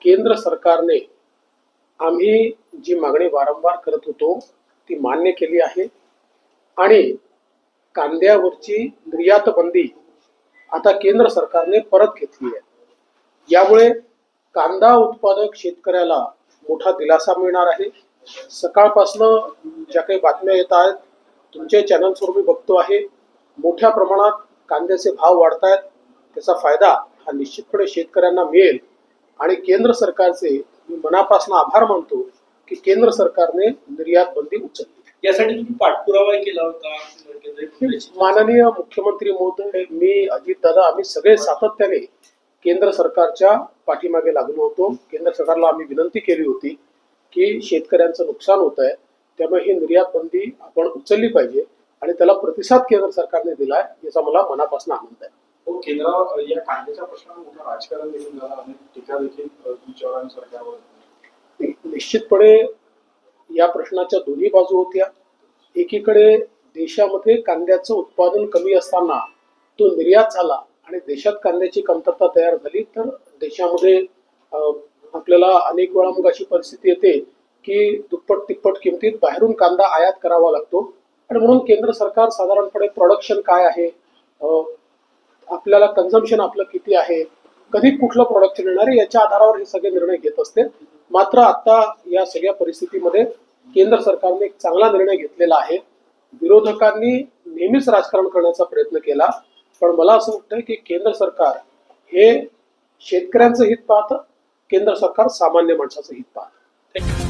केंद्र सरकारने आम्ही जी मागणी वारंवार करत होतो ती मान्य केली आहे आणि कांद्यावरची निर्यात बंदी आता केंद्र सरकारने परत घेतली आहे। यामुळे कांदा उत्पादक शेतकऱ्याला मोठा दिलासा मिळणार आहे। सकाळपासून ज्या काही बातम्या येत आहेत तुमच्या चॅनल्सवर मी बघतो आहे, मोठ्या प्रमाणात कांद्याचे भाव वाढत आहेत। त्याचा फायदा हा निश्चितपणे शेतकऱ्यांना मिळेल आणि केंद्र सरकारचे मी मनापासून आभार मानतो की केंद्र सरकारने निर्यात बंदी उचलली। यासाठी तुम्ही पाठपुरावा केला होता माननीय मुख्यमंत्री महोदय, मी अजितदादा, आम्ही सगळे सातत्याने केंद्र सरकारच्या पाठीमागे लागलो होतो। केंद्र सरकारला आम्ही विनंती केली होती की शेतकऱ्यांचं नुकसान होत आहे, त्यामुळे ही निर्यात बंदी आपण उचलली पाहिजे आणि त्याला प्रतिसाद केंद्र सरकारने दिलाय, याचा मला मनापासून आनंद आहे। केंद्र या कांद्याच्या प्रश्नावर मोठं राजकारण देखील झालं आणि टीका देखील तुमच्यावर आणि सरकारवर। निश्चितपणे या प्रश्नाच्या दोन्ही बाजू होत्या। एकीकडे देशामध्ये कांद्याचं उत्पादन कमी असताना तो निर्यात झाला आणि देशात कांद्याची कमतरता तयार झाली तर देशामध्ये आपल्याला अनेक वेळा मग अशी परिस्थिती येते की दुप्पट तिप्पट किमतीत बाहेरून कांदा आयात करावा लागतो आणि म्हणून केंद्र सरकार साधारणपणे प्रोडक्शन काय आहे, आपल्याला कन्झम्पशन आपलं किती आहे, कधी कुठलं प्रोडक्शन येणार आहे, याच्या आधारावर हे सगळे निर्णय घेत असते। मात्र आता या सगळ्या परिस्थितीमध्ये केंद्र सरकारने एक चांगला निर्णय घेतलेला आहे। विरोधकांनी नेहमीच राजकारण करण्याचा प्रयत्न केला, पण मला असं वाटतं की केंद्र सरकार हे शेतकऱ्यांचं हित पाहतं, केंद्र सरकार सामान्य माणसाचं हित पाहतं।